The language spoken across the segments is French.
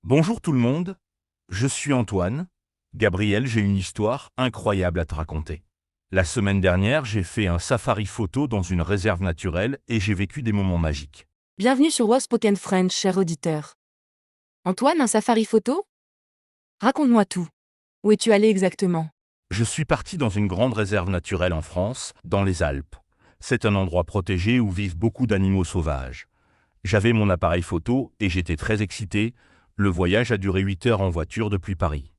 Bonjour tout le monde, je suis Antoine. Gabriel, j'ai une histoire incroyable à te raconter. La semaine dernière, j'ai fait un safari photo dans une réserve naturelle et j'ai vécu des moments magiques. Bienvenue sur Well Spoken French, cher auditeur. Antoine, un safari photo? Raconte-moi tout. Où es-tu allé exactement? Je suis parti dans une grande réserve naturelle en France, dans les Alpes. C'est un endroit protégé où vivent beaucoup d'animaux sauvages. J'avais mon appareil photo et j'étais très excité. Le voyage a duré 8 heures en voiture depuis Paris.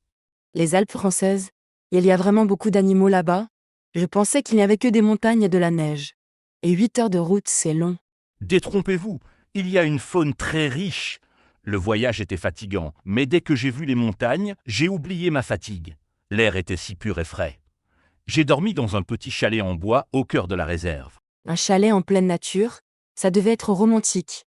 Les Alpes françaises? Il y a vraiment beaucoup d'animaux là-bas? Je pensais qu'il n'y avait que des montagnes et de la neige. Et 8 heures de route, c'est long. Détrompez-vous, il y a une faune très riche. Le voyage était fatigant, mais dès que j'ai vu les montagnes, j'ai oublié ma fatigue. L'air était si pur et frais. J'ai dormi dans un petit chalet en bois au cœur de la réserve. Un chalet en pleine nature? Ça devait être romantique.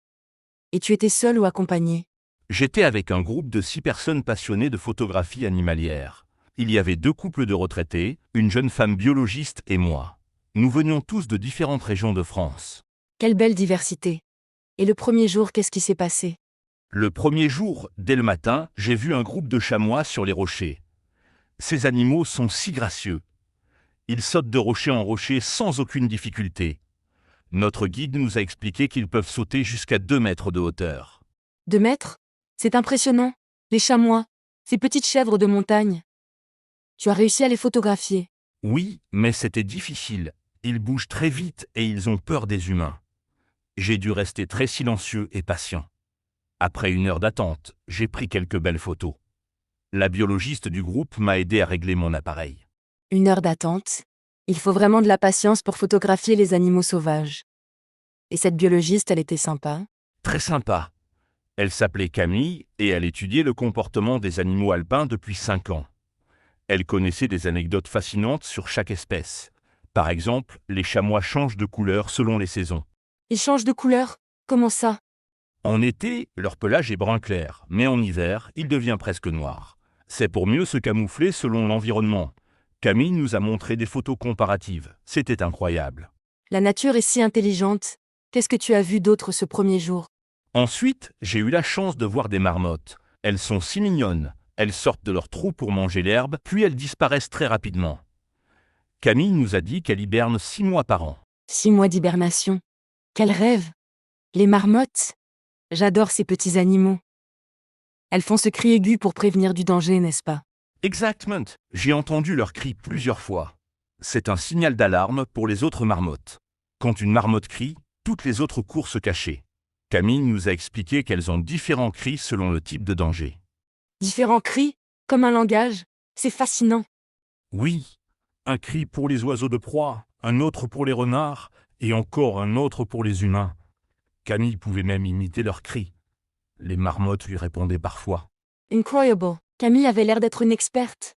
Et tu étais seul ou accompagné? J'étais avec un groupe de 6 personnes passionnées de photographie animalière. Il y avait 2 couples de retraités, une jeune femme biologiste et moi. Nous venions tous de différentes régions de France. Quelle belle diversité. Et le premier jour, qu'est-ce qui s'est passé? Le premier jour, dès le matin, j'ai vu un groupe de chamois sur les rochers. Ces animaux sont si gracieux. Ils sautent de rocher en rocher sans aucune difficulté. Notre guide nous a expliqué qu'ils peuvent sauter jusqu'à 2 mètres de hauteur. 2 mètres? C'est impressionnant. Les chamois, ces petites chèvres de montagne. Tu as réussi à les photographier. Oui, mais c'était difficile. Ils bougent très vite et ils ont peur des humains. J'ai dû rester très silencieux et patient. Après 1 heure d'attente, j'ai pris quelques belles photos. La biologiste du groupe m'a aidé à régler mon appareil. 1 heure d'attente. Il faut vraiment de la patience pour photographier les animaux sauvages. Et cette biologiste, elle était sympa. Très sympa. Elle s'appelait Camille et elle étudiait le comportement des animaux alpins depuis 5 ans. Elle connaissait des anecdotes fascinantes sur chaque espèce. Par exemple, les chamois changent de couleur selon les saisons. Ils changent de couleur? Comment ça? En été, leur pelage est brun clair, mais en hiver, il devient presque noir. C'est pour mieux se camoufler selon l'environnement. Camille nous a montré des photos comparatives. C'était incroyable. La nature est si intelligente. Qu'est-ce que tu as vu d'autre ce premier jour? Ensuite, j'ai eu la chance de voir des marmottes. Elles sont si mignonnes. Elles sortent de leur trou pour manger l'herbe, puis elles disparaissent très rapidement. Camille nous a dit qu'elle hiberne 6 mois par an. 6 mois d'hibernation. Quel rêve! Les marmottes. J'adore ces petits animaux. Elles font ce cri aigu pour prévenir du danger, n'est-ce pas? Exactement. J'ai entendu leur cri plusieurs fois. C'est un signal d'alarme pour les autres marmottes. Quand une marmotte crie, toutes les autres courent se cacher. Camille nous a expliqué qu'elles ont différents cris selon le type de danger. Différents cris, comme un langage. C'est fascinant. Oui, un cri pour les oiseaux de proie, un autre pour les renards, et encore un autre pour les humains. Camille pouvait même imiter leurs cris. Les marmottes lui répondaient parfois. Incroyable. Camille avait l'air d'être une experte.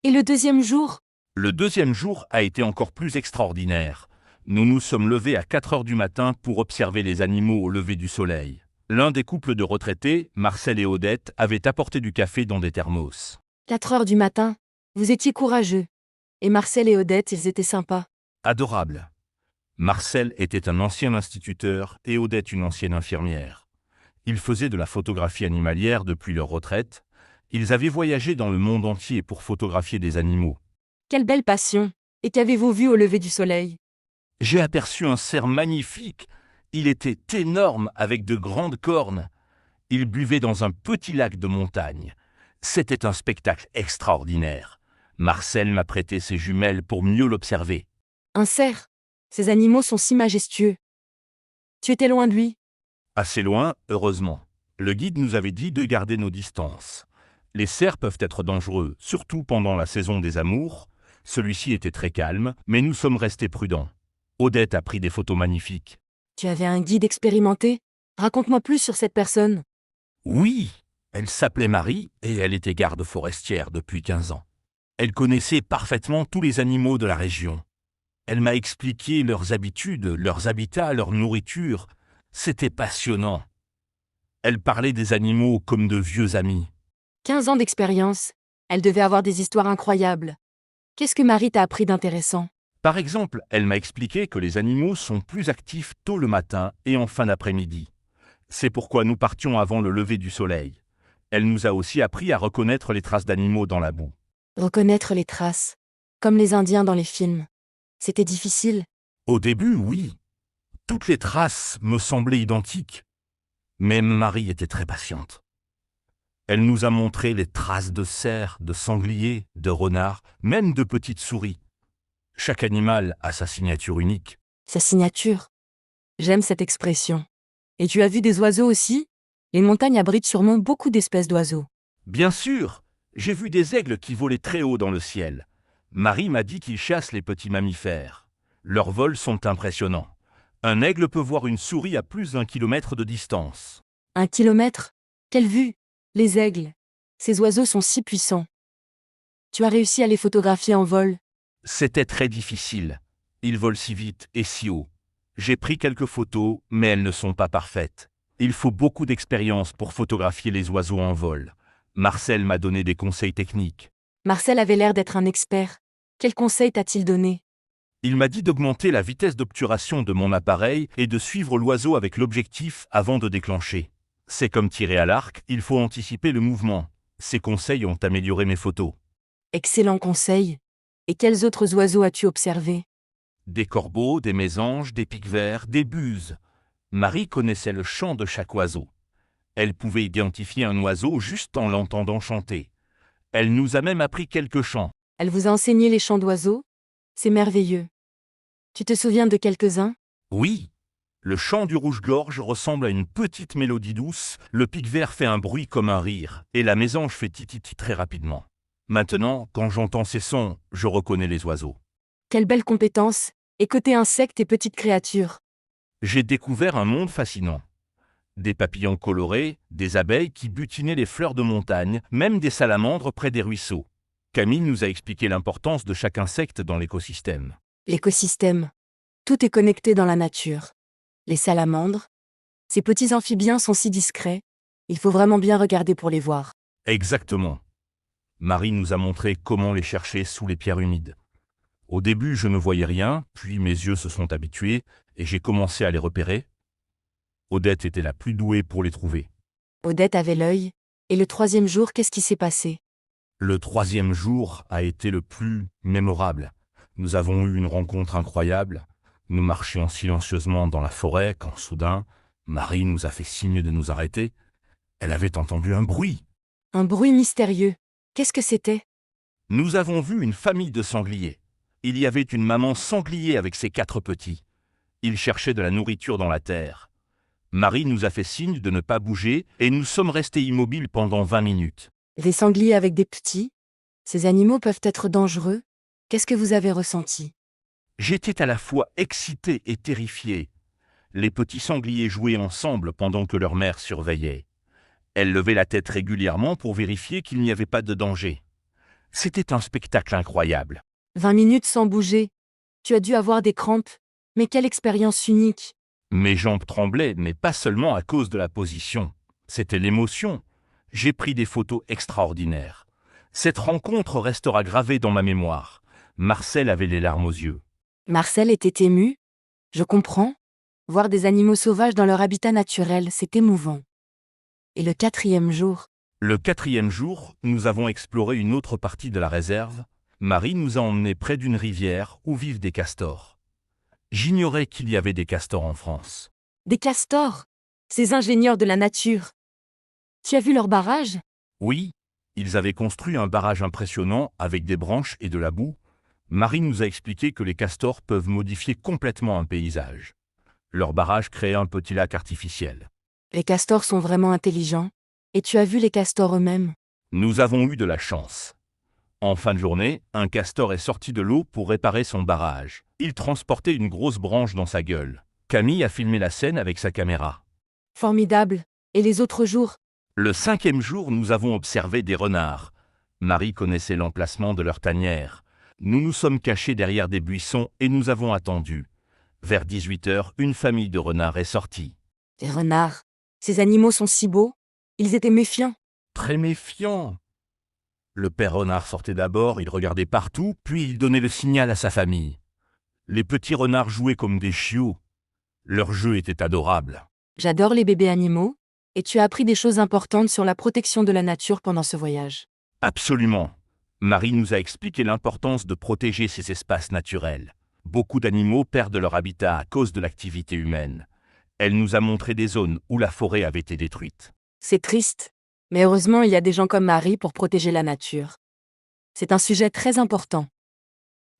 Et le deuxième jour? Le deuxième jour a été encore plus extraordinaire. Nous nous sommes levés à 4 heures du matin pour observer les animaux au lever du soleil. L'un des couples de retraités, Marcel et Odette, avaient apporté du café dans des thermos. 4 heures du matin. Vous étiez courageux. Et Marcel et Odette, ils étaient sympas. Adorable. Marcel était un ancien instituteur et Odette une ancienne infirmière. Ils faisaient de la photographie animalière depuis leur retraite. Ils avaient voyagé dans le monde entier pour photographier des animaux. Quelle belle passion. Et qu'avez-vous vu au lever du soleil? J'ai aperçu un cerf magnifique. Il était énorme avec de grandes cornes. Il buvait dans un petit lac de montagne. C'était un spectacle extraordinaire. Marcel m'a prêté ses jumelles pour mieux l'observer. Un cerf. Ces animaux sont si majestueux. Tu étais loin de lui? Assez loin, heureusement. Le guide nous avait dit de garder nos distances. Les cerfs peuvent être dangereux, surtout pendant la saison des amours. Celui-ci était très calme, mais nous sommes restés prudents. Odette a pris des photos magnifiques. Tu avais un guide expérimenté? Raconte-moi plus sur cette personne. Oui, elle s'appelait Marie et elle était garde forestière depuis 15 ans. Elle connaissait parfaitement tous les animaux de la région. Elle m'a expliqué leurs habitudes, leurs habitats, leur nourriture. C'était passionnant. Elle parlait des animaux comme de vieux amis. 15 ans d'expérience. Elle devait avoir des histoires incroyables. Qu'est-ce que Marie t'a appris d'intéressant? Par exemple, elle m'a expliqué que les animaux sont plus actifs tôt le matin et en fin d'après-midi. C'est pourquoi nous partions avant le lever du soleil. Elle nous a aussi appris à reconnaître les traces d'animaux dans la boue. Reconnaître les traces. Comme les Indiens dans les films. C'était difficile. Au début, oui. Toutes les traces me semblaient identiques. Mais Marie était très patiente. Elle nous a montré les traces de cerfs, de sangliers, de renards, même de petites souris. Chaque animal a sa signature unique. Sa signature. J'aime cette expression. Et tu as vu des oiseaux aussi? Les montagnes abritent sûrement beaucoup d'espèces d'oiseaux. Bien sûr, j'ai vu des aigles qui volaient très haut dans le ciel. Marie m'a dit qu'ils chassent les petits mammifères. Leurs vols sont impressionnants. Un aigle peut voir une souris à plus d'1 kilomètre de distance. 1 kilomètre? Quelle vue! Les aigles. Ces oiseaux sont si puissants. Tu as réussi à les photographier en vol. C'était très difficile. Ils volent si vite et si haut. J'ai pris quelques photos, mais elles ne sont pas parfaites. Il faut beaucoup d'expérience pour photographier les oiseaux en vol. Marcel m'a donné des conseils techniques. Marcel avait l'air d'être un expert. Quel conseil t'a-t-il donné? Il m'a dit d'augmenter la vitesse d'obturation de mon appareil et de suivre l'oiseau avec l'objectif avant de déclencher. C'est comme tirer à l'arc, il faut anticiper le mouvement. Ces conseils ont amélioré mes photos. Excellent conseil. Et quels autres oiseaux as-tu observés? Des corbeaux, des mésanges, des pics-verts, des buses. Marie connaissait le chant de chaque oiseau. Elle pouvait identifier un oiseau juste en l'entendant chanter. Elle nous a même appris quelques chants. Elle vous a enseigné les chants d'oiseaux? C'est merveilleux. Tu te souviens de quelques-uns? Oui, le chant du rouge-gorge ressemble à une petite mélodie douce, le pic-vert fait un bruit comme un rire, et la mésange fait tititi très rapidement. Maintenant, quand j'entends ces sons, je reconnais les oiseaux. Quelle belle compétence! Et côté insectes et petites créatures. J'ai découvert un monde fascinant. Des papillons colorés, des abeilles qui butinaient les fleurs de montagne, même des salamandres près des ruisseaux. Camille nous a expliqué l'importance de chaque insecte dans l'écosystème. L'écosystème. Tout est connecté dans la nature. Les salamandres. Ces petits amphibiens sont si discrets. Il faut vraiment bien regarder pour les voir. Exactement. Marie nous a montré comment les chercher sous les pierres humides. Au début, je ne voyais rien, puis mes yeux se sont habitués et j'ai commencé à les repérer. Odette était la plus douée pour les trouver. Odette avait l'œil. Et le 3e jour, qu'est-ce qui s'est passé? Le 3e jour a été le plus mémorable. Nous avons eu une rencontre incroyable. Nous marchions silencieusement dans la forêt quand soudain, Marie nous a fait signe de nous arrêter. Elle avait entendu un bruit. Un bruit mystérieux. Qu'est-ce que c'était? Nous avons vu une famille de sangliers. Il y avait une maman sanglier avec ses 4 petits. Ils cherchaient de la nourriture dans la terre. Marie nous a fait signe de ne pas bouger et nous sommes restés immobiles pendant 20 minutes. Des sangliers avec des petits? Ces animaux peuvent être dangereux. Qu'est-ce que vous avez ressenti? J'étais à la fois excité et terrifié. Les petits sangliers jouaient ensemble pendant que leur mère surveillait. Elle levait la tête régulièrement pour vérifier qu'il n'y avait pas de danger. C'était un spectacle incroyable. 20 minutes sans bouger. Tu as dû avoir des crampes. Mais quelle expérience unique! Mes jambes tremblaient, mais pas seulement à cause de la position. C'était l'émotion. J'ai pris des photos extraordinaires. Cette rencontre restera gravée dans ma mémoire. Marcel avait les larmes aux yeux. Marcel était ému. Je comprends. Voir des animaux sauvages dans leur habitat naturel, c'est émouvant. Et le 4e jour? Le 4e jour, nous avons exploré une autre partie de la réserve. Marie nous a emmenés près d'une rivière où vivent des castors. J'ignorais qu'il y avait des castors en France. Des castors! Ces ingénieurs de la nature. Tu as vu leur barrage? Oui, ils avaient construit un barrage impressionnant avec des branches et de la boue. Marie nous a expliqué que les castors peuvent modifier complètement un paysage. Leur barrage créait un petit lac artificiel. Les castors sont vraiment intelligents. Et tu as vu les castors eux-mêmes? Nous avons eu de la chance. En fin de journée, un castor est sorti de l'eau pour réparer son barrage. Il transportait une grosse branche dans sa gueule. Camille a filmé la scène avec sa caméra. Formidable. Et les autres jours? Le 5e jour, nous avons observé des renards. Marie connaissait l'emplacement de leur tanière. Nous nous sommes cachés derrière des buissons et nous avons attendu. Vers 18h, une famille de renards est sortie. Les renards. Ces animaux sont si beaux. Ils étaient méfiants. Très méfiants. Le père renard sortait d'abord, il regardait partout, puis il donnait le signal à sa famille. Les petits renards jouaient comme des chiots. Leur jeu était adorable. J'adore les bébés animaux. Et tu as appris des choses importantes sur la protection de la nature pendant ce voyage. Absolument. Marie nous a expliqué l'importance de protéger ces espaces naturels. Beaucoup d'animaux perdent leur habitat à cause de l'activité humaine. Elle nous a montré des zones où la forêt avait été détruite. C'est triste, mais heureusement il y a des gens comme Marie pour protéger la nature. C'est un sujet très important.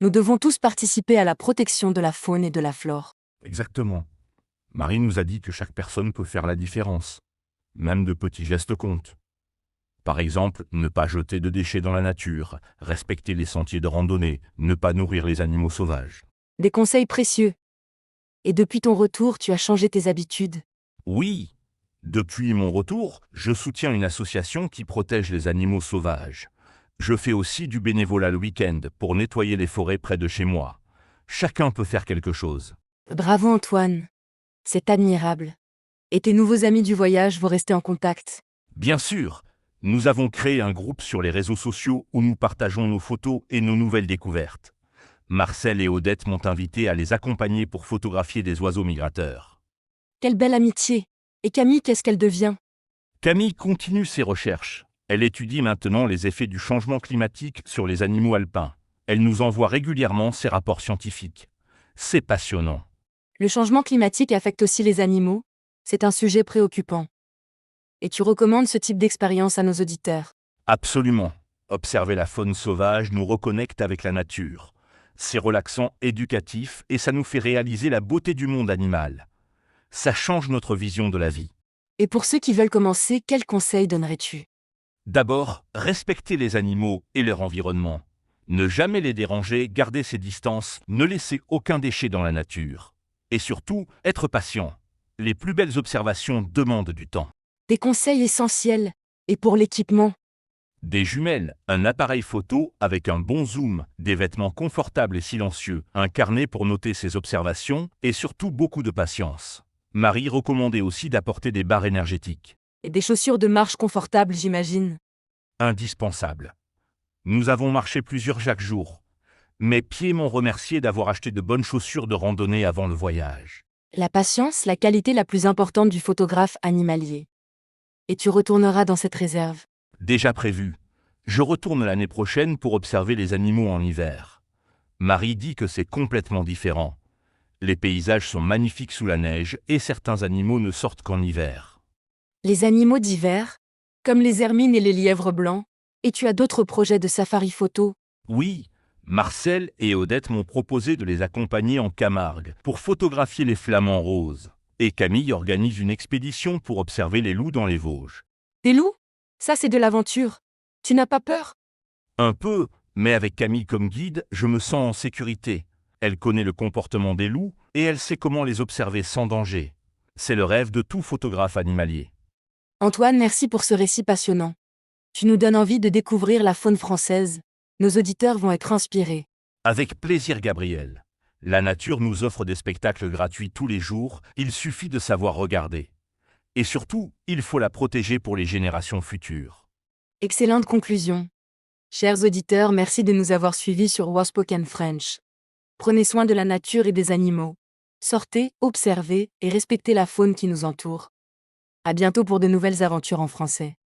Nous devons tous participer à la protection de la faune et de la flore. Exactement. Marie nous a dit que chaque personne peut faire la différence. Même de petits gestes comptent. Par exemple, ne pas jeter de déchets dans la nature, respecter les sentiers de randonnée, ne pas nourrir les animaux sauvages. Des conseils précieux. Et depuis ton retour, tu as changé tes habitudes. Oui, depuis mon retour, je soutiens une association qui protège les animaux sauvages. Je fais aussi du bénévolat le week-end pour nettoyer les forêts près de chez moi. Chacun peut faire quelque chose. Bravo Antoine. C'est admirable. Et tes nouveaux amis du voyage vont rester en contact. Bien sûr, nous avons créé un groupe sur les réseaux sociaux où nous partageons nos photos et nos nouvelles découvertes. Marcel et Odette m'ont invité à les accompagner pour photographier des oiseaux migrateurs. Quelle belle amitié. Et Camille, qu'est-ce qu'elle devient? Camille continue ses recherches. Elle étudie maintenant les effets du changement climatique sur les animaux alpins. Elle nous envoie régulièrement ses rapports scientifiques. C'est passionnant. Le changement climatique affecte aussi les animaux. C'est un sujet préoccupant. Et tu recommandes ce type d'expérience à nos auditeurs? Absolument. Observer la faune sauvage nous reconnecte avec la nature. C'est relaxant, éducatif et ça nous fait réaliser la beauté du monde animal. Ça change notre vision de la vie. Et pour ceux qui veulent commencer, quels conseils donnerais-tu? D'abord, respecter les animaux et leur environnement. Ne jamais les déranger, garder ses distances, ne laisser aucun déchet dans la nature. Et surtout, être patient. Les plus belles observations demandent du temps. Des conseils essentiels. Et pour l'équipement? Des jumelles, un appareil photo avec un bon zoom, des vêtements confortables et silencieux, un carnet pour noter ses observations et surtout beaucoup de patience. Marie recommandait aussi d'apporter des barres énergétiques. Et des chaussures de marche confortables, j'imagine. Indispensable. Nous avons marché chaque jour. Mes pieds m'ont remercié d'avoir acheté de bonnes chaussures de randonnée avant le voyage. La patience, la qualité la plus importante du photographe animalier. Et tu retourneras dans cette réserve. Déjà prévu. Je retourne l'année prochaine pour observer les animaux en hiver. Marie dit que c'est complètement différent. Les paysages sont magnifiques sous la neige et certains animaux ne sortent qu'en hiver. Les animaux d'hiver, comme les hermines et les lièvres blancs, et tu as d'autres projets de safari photo. Oui, Marcel et Odette m'ont proposé de les accompagner en Camargue pour photographier les flamants roses. Et Camille organise une expédition pour observer les loups dans les Vosges. Des loups? Ça c'est de l'aventure. Tu n'as pas peur? Un peu, mais avec Camille comme guide, je me sens en sécurité. Elle connaît le comportement des loups et elle sait comment les observer sans danger. C'est le rêve de tout photographe animalier. Antoine, merci pour ce récit passionnant. Tu nous donnes envie de découvrir la faune française. Nos auditeurs vont être inspirés. Avec plaisir, Gabriel. La nature nous offre des spectacles gratuits tous les jours, il suffit de savoir regarder. Et surtout, il faut la protéger pour les générations futures. Excellente conclusion. Chers auditeurs, merci de nous avoir suivis sur Waspoken French. Prenez soin de la nature et des animaux. Sortez, observez et respectez la faune qui nous entoure. À bientôt pour de nouvelles aventures en français.